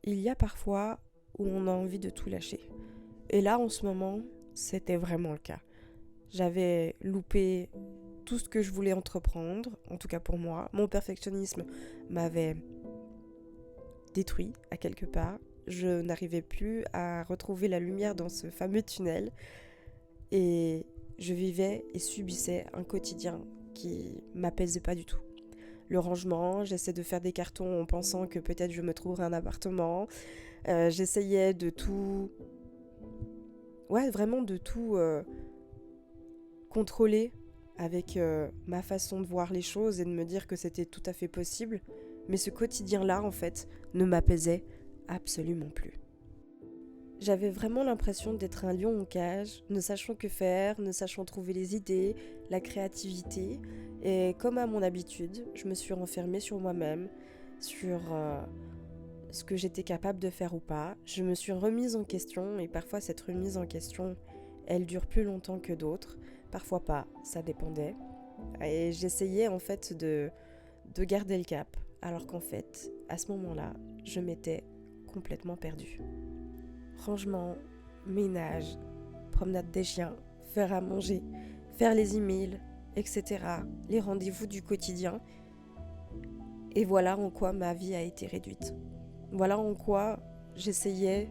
il y a parfois où on a envie de tout lâcher. Et là, en ce moment, c'était vraiment le cas. J'avais loupé tout ce que je voulais entreprendre, en tout cas pour moi. Mon perfectionnisme m'avait détruit à quelque part. Je n'arrivais plus à retrouver la lumière dans ce fameux tunnel. Et je vivais et subissais un quotidien qui m'apaisait pas du tout. Le rangement, j'essaie de faire des cartons en pensant que peut-être je me trouverai un appartement. J'essayais de tout... Ouais, vraiment de tout contrôler avec ma façon de voir les choses et de me dire que c'était tout à fait possible. Mais ce quotidien-là, en fait, ne m'apaisait absolument plus. J'avais vraiment l'impression d'être un lion en cage, ne sachant que faire, ne sachant trouver les idées, la créativité. Et comme à mon habitude, je me suis renfermée sur moi-même, sur ce que j'étais capable de faire ou pas. Je me suis remise en question et parfois cette remise en question, elle dure plus longtemps que d'autres. Parfois pas, ça dépendait. Et j'essayais en fait de garder le cap, alors qu'en fait, à ce moment-là, je m'étais complètement perdue. Rangement, ménage, promenade des chiens, faire à manger, faire les emails, etc. Les rendez-vous du quotidien. Et voilà en quoi ma vie a été réduite. Voilà en quoi j'essayais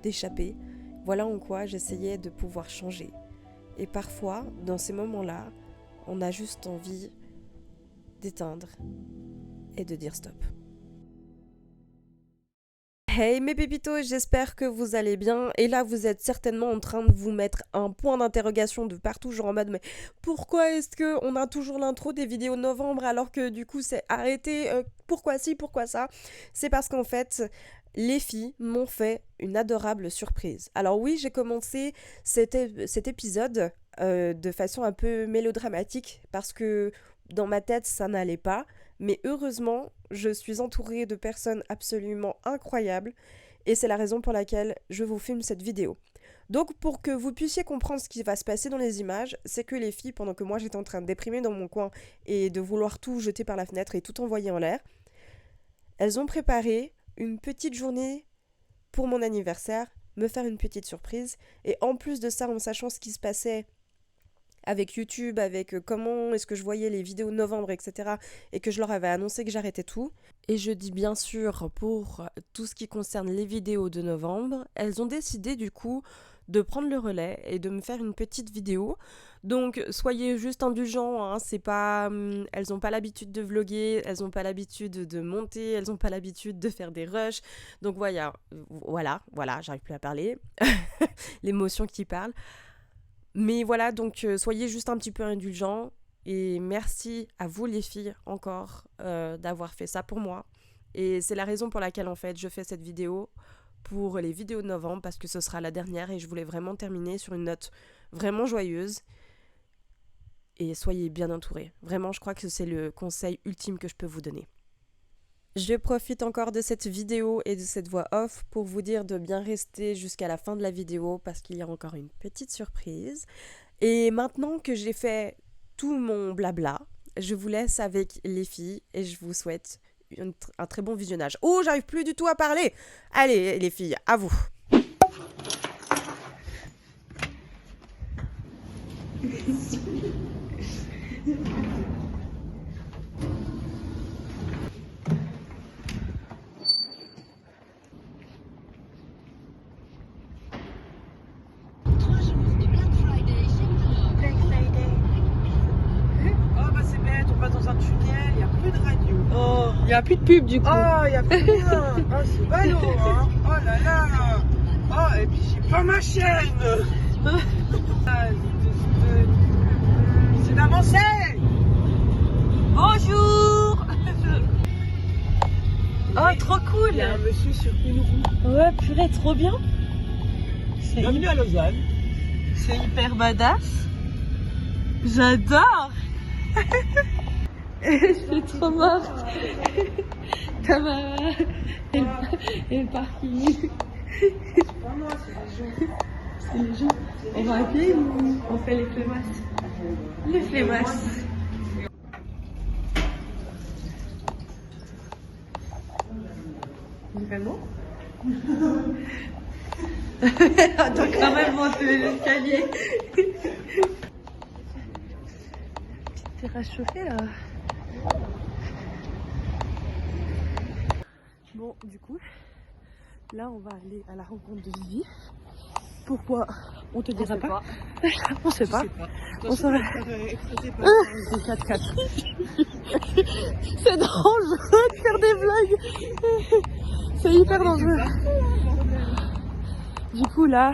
d'échapper. Voilà en quoi j'essayais de pouvoir changer. Et parfois, dans ces moments-là, on a juste envie d'éteindre et de dire stop. Hey mes pépitos, j'espère que vous allez bien. Et là, vous êtes certainement en train de vous mettre un point d'interrogation de partout, genre en mode mais pourquoi est-ce qu'on a toujours l'intro des vidéos de novembre alors que du coup c'est arrêté, pourquoi ci, pourquoi ça? C'est parce qu'en fait, les filles m'ont fait une adorable surprise. Alors oui, j'ai commencé cet épisode de façon un peu mélodramatique parce que dans ma tête, ça n'allait pas. Mais heureusement, je suis entourée de personnes absolument incroyables et c'est la raison pour laquelle je vous filme cette vidéo. Donc pour que vous puissiez comprendre ce qui va se passer dans les images, c'est que les filles, pendant que moi j'étais en train de déprimer dans mon coin et de vouloir tout jeter par la fenêtre et tout envoyer en l'air, elles ont préparé une petite journée pour mon anniversaire, me faire une petite surprise et en plus de ça, en sachant ce qui se passait avec YouTube, avec comment est-ce que je voyais les vidéos de novembre, etc. et que je leur avais annoncé que j'arrêtais tout. Et je dis bien sûr pour tout ce qui concerne les vidéos de novembre, elles ont décidé du coup de prendre le relais et de me faire une petite vidéo. Donc soyez juste indulgents, hein, c'est pas, elles n'ont pas l'habitude de vlogger, elles n'ont pas l'habitude de monter, elles n'ont pas l'habitude de faire des rushs. Donc voilà, j'arrive plus à parler, l'émotion qui parle. Mais voilà, donc soyez juste un petit peu indulgents et merci à vous les filles encore d'avoir fait ça pour moi. Et c'est la raison pour laquelle en fait je fais cette vidéo pour les vidéos de novembre parce que ce sera la dernière et je voulais vraiment terminer sur une note vraiment joyeuse. Et soyez bien entourés. Vraiment, je crois que c'est le conseil ultime que je peux vous donner. Je profite encore de cette vidéo et de cette voix off pour vous dire de bien rester jusqu'à la fin de la vidéo parce qu'il y a encore une petite surprise. Et maintenant que j'ai fait tout mon blabla, je vous laisse avec les filles et je vous souhaite un très bon visionnage. Oh, j'arrive plus du tout à parler! Allez les filles, à vous! Il n'y a plus de pub du coup. Oh, il n'y a plus rien. Oh, c'est ballot, hein. Oh là là. Oh, et puis j'ai pas ma chaîne. C'est d'avancé. Bonjour. Oh, trop cool. Il y a un monsieur sur une roue. Ouais, purée, trop bien. Bienvenue à Lausanne. C'est hyper badass. J'adore. Je suis trop morte. Tamara et le parking. C'est pas moi, c'est les gens. C'est les gens. On va appeler ou on fait les flémasses? Les flémasses. Vraiment? Attends, quand même monter l'escalier. Petite terrasse chauffée là. Bon, du coup, là on va aller à la rencontre de Vivi. Pourquoi? On te dira pas. On sait pas. On saura. C'est 4-4. C'est dangereux de faire des vlogs. C'est hyper dangereux. Du coup là,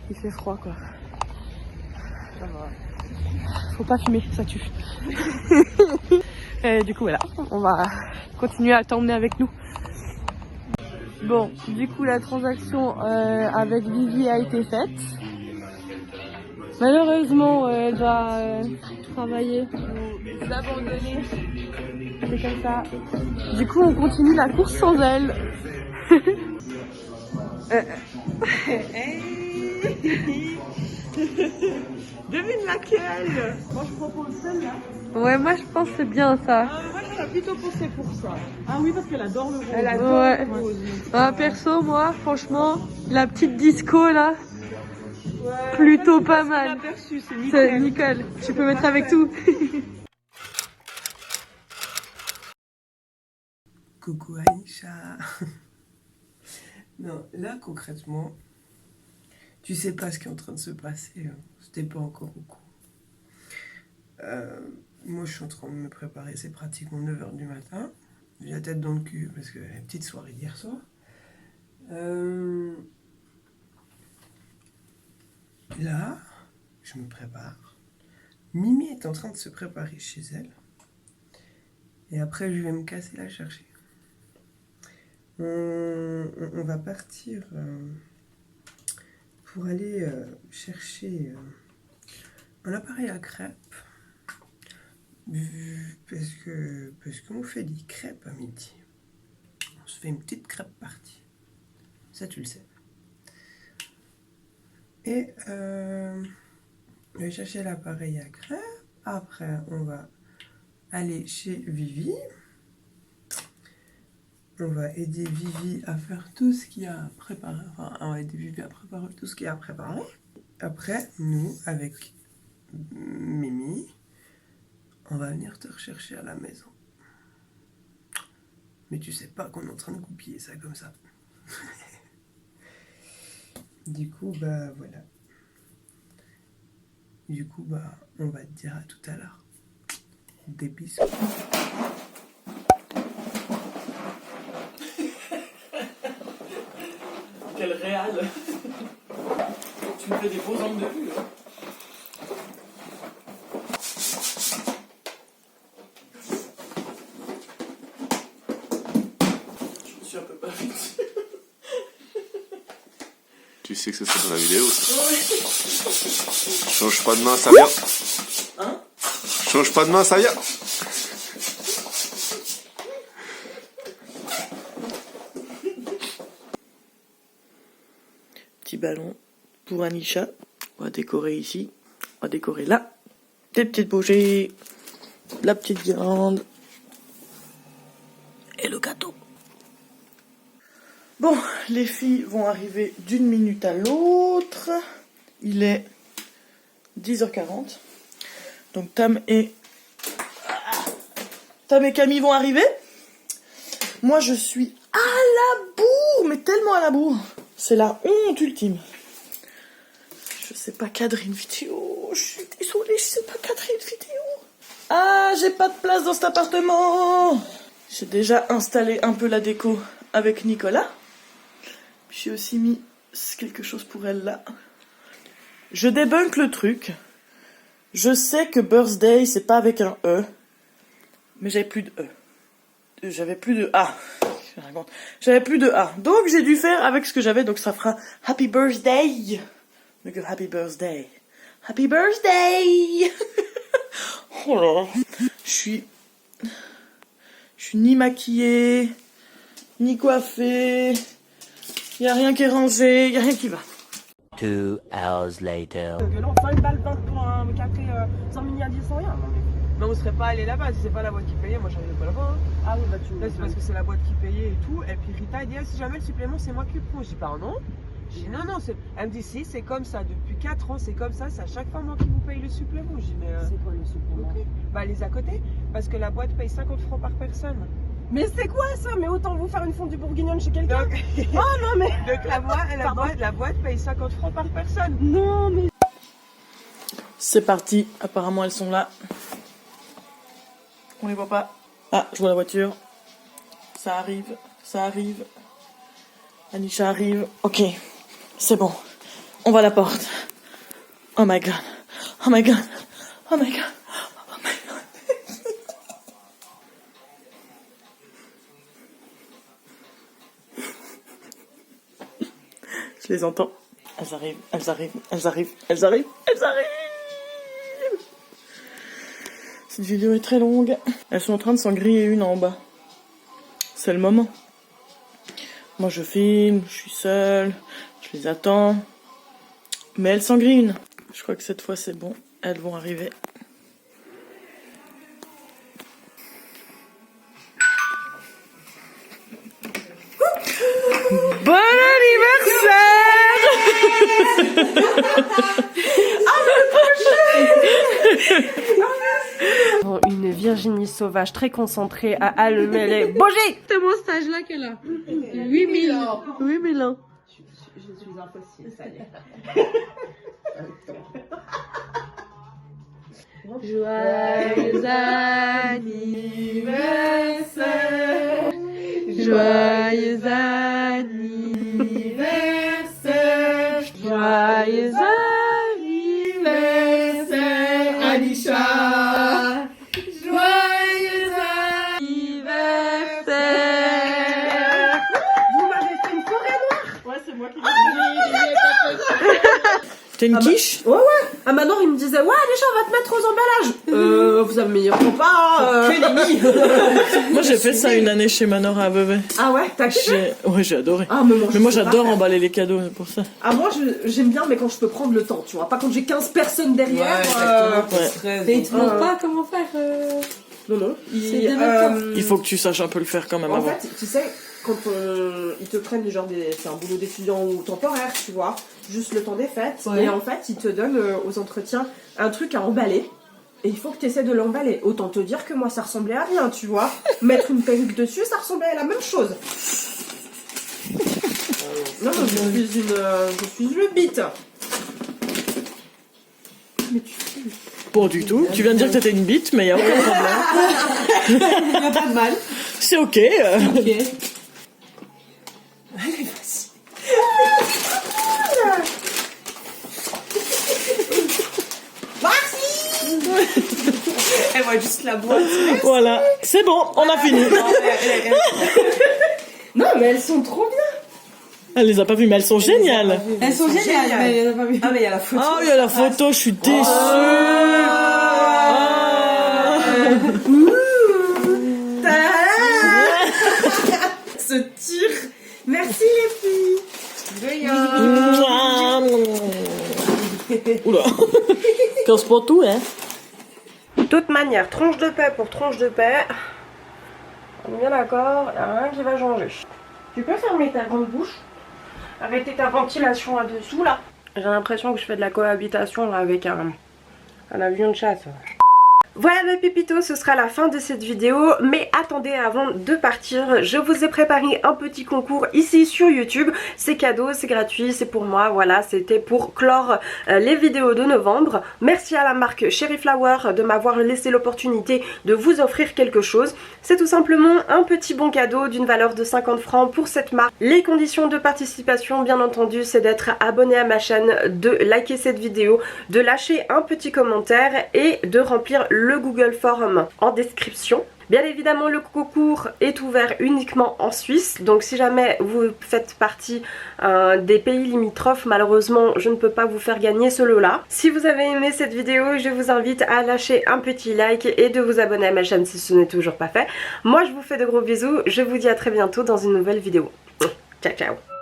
il fait froid quoi. Faut pas fumer, ça tue. Et du coup voilà, on va continuer à t'emmener avec nous. Bon, du coup la transaction avec Vivi a été faite. Malheureusement, elle doit travailler, nous abandonner. C'est comme ça. Du coup, on continue la course sans elle. Devine laquelle? Moi je propose celle-là. Ouais, moi je pense que c'est bien ça. Moi j'aurais plutôt pensé pour ça. Ah oui, parce qu'elle adore le rose. Elle Ouais. le rose. Perso, moi, franchement, la petite disco là, plutôt pas mal. Aperçu, c'est C'est nickel. nickel. Tu peux mettre avec tout. Coucou Aïcha. Non, là concrètement, tu sais pas ce qui est en train de se passer. C'était pas encore au cours. Moi, je suis en train de me préparer. C'est pratiquement 9h du matin. J'ai la tête dans le cul parce que la petite soirée d'hier soir. Là, je me prépare. Mimi est en train de se préparer chez elle. Et après, je vais me casser la chercher. On va partir pour aller chercher un appareil à crêpes. Parce qu'on fait des crêpes à midi. On se fait une petite crêpe partie. Ça, tu le sais. Et on va chercher l'appareil à crêpes. Après, on va aller chez Vivi. On va aider Vivi à faire tout ce qu'il y a à préparer. Enfin, on va aider Vivi à préparer tout ce qu'il y a à préparer. Après, nous, avec Mimi, on va venir te rechercher à la maison. Mais tu sais pas qu'on est en train de goupiller ça comme ça. Du coup, bah voilà. Du coup, bah on va te dire à tout à l'heure. Des bisous. Quel réal. Tu me fais des beaux angles de vue. Je suis un peu pas vite. Tu sais que ça c'est dans la vidéo, ça. Change pas de main, ça vient. Hein? Change pas de main, ça vient. Petit ballon pour Anisha. On va décorer ici. On va décorer là. Des petites bougies. La petite guirlande. Et le gâteau. Bon, les filles vont arriver d'une minute à l'autre. Il est 10h40. Donc Tam et Camille vont arriver. Moi, je suis à la bourre, mais tellement à la bourre. C'est la honte ultime. Je sais pas cadrer une vidéo. Je suis désolée, je sais pas cadrer une vidéo. Ah, j'ai pas de place dans cet appartement. J'ai déjà installé un peu la déco avec Nicolas. J'ai aussi mis quelque chose pour elle là. Je débunk le truc. Je sais que birthday, c'est pas avec un E. Mais j'avais plus de E. J'avais plus de A. J'avais plus de A. Donc j'ai dû faire avec ce que j'avais. Donc ça fera Happy Birthday. Mais que Happy Birthday. Happy Birthday. Oh là là. Je suis ni maquillée, ni coiffée. Y a rien qui est rangé, y a rien qui va. 2 hours later. Enfin une balle peinte pour un café sans mini à 10 sans rien. Non, mais... Mais on serait pas allé là-bas, si c'est pas la boîte qui payait, moi j'arrivais pas là-bas. Hein. Ah oui, bah tu Là c'est parce que c'est la boîte qui payait et tout. Et puis Rita elle dit ah, si jamais le supplément c'est moi qui le prends. Je dis bah non. Je dis non, elle me dit si, c'est comme ça, depuis 4 ans c'est comme ça, c'est à chaque fois moi qui vous paye le supplément. Je dis mais C'est quoi le supplément? ok. Bah les à côté, parce que la boîte paye 50 francs par personne. Mais c'est quoi ça? Mais autant vous faire une fondue bourguignonne chez quelqu'un. Donc, Oh non mais... donc la boîte paye 50 francs par personne. Non mais... C'est parti, apparemment elles sont là. On les voit pas. Ah, je vois la voiture. Ça arrive, ça arrive. Anisha arrive. Ok, c'est bon. On va à la porte. Oh my god. Oh my god. Oh my god. Oh my god. Je les entends. Elles arrivent, elles arrivent, elles arrivent, elles arrivent, elles arrivent. Cette vidéo est très longue. Elles sont en train de s'en griller une en bas. C'est le moment. Moi je filme, je suis seule, je les attends. Mais elles s'en grillent une. Je crois que cette fois c'est bon. Elles vont arriver. Bon Une Virginie sauvage très concentrée à allumer les bougies. C'est mon stage là qu'elle a. 8000. 8000 ans. Je suis impossible, ça y est. Joyeux anniversaire. Joyeux anniversaire. Joyeux anniversaire, Anisha. Joyeux anniversaire. Vous m'avez fait une forêt noire. Ouais, c'est moi qui l'ai fait. T'as une quiche? Ouais. Ah Manor il me disait ouais déjà on va te mettre aux emballages. Vous avez meilleur repas. Moi j'ai fait ça une année chez Manor à Vevey. Ah ouais t'as kiffé? Ouais, j'ai adoré. Ah Mais moi j'adore emballer les cadeaux pour ça. Ah moi j'aime bien mais quand je peux prendre le temps tu vois, pas quand j'ai 15 personnes derrière. Et ils te montrent pas comment faire. Non. Il faut que tu saches un peu le faire quand même En avant. fait, tu sais, quand ils te prennent genre c'est un boulot d'étudiant ou temporaire, tu vois, juste le temps des fêtes, Ouais. et en fait, ils te donnent aux entretiens un truc à emballer, et il faut que tu essaies de l'emballer. Autant te dire que moi, ça ressemblait à rien, tu vois. Mettre une perruque dessus, ça ressemblait à la même chose. Non, je suis une bite. Mais tu sais... Bon, du tout. Tu viens de dire que t'étais une bite, mais y a aucun problème. Il y a pas de mal. C'est ok. Ok. Allez, vas-y. Elle voit juste la boîte. Voilà. C'est bon, on a fini. Non, mais elles sont trop bien. Elle les a pas vues, mais elles sont géniales. Elles sont géniales, mais il y en a pas vu. Ah, mais il y a la photo. Oh, il y a la photo, je suis déçue. Se tire. Merci les filles. Oula. 15 pour tout, hein. De toute manière, tronche de paix pour tronche de paix. On est bien d'accord, il n'y a rien qui va changer. Tu peux fermer ta grande bouche? Arrêter ta ventilation là-dessous là. J'ai l'impression que je fais de la cohabitation là, avec un avion de chasse. Voilà mes pépitos, ce sera la fin de cette vidéo, mais attendez, avant de partir, je vous ai préparé un petit concours ici sur YouTube. C'est cadeau, c'est gratuit, c'est pour moi, voilà, c'était pour clore les vidéos de novembre. Merci à la marque Cherry Flower de m'avoir laissé l'opportunité de vous offrir quelque chose. C'est tout simplement un petit bon cadeau d'une valeur de 50 francs pour cette marque. Les conditions de participation, bien entendu, c'est d'être abonné à ma chaîne, de liker cette vidéo, de lâcher un petit commentaire et de remplir le Google Form en description. Bien évidemment, le concours est ouvert uniquement en Suisse, donc si jamais vous faites partie des pays limitrophes, malheureusement je ne peux pas vous faire gagner ce lot-là. Si vous avez aimé cette vidéo, je vous invite à lâcher un petit like et de vous abonner à ma chaîne si ce n'est toujours pas fait. Moi je vous fais de gros bisous, je vous dis à très bientôt dans une nouvelle vidéo. Ciao ciao.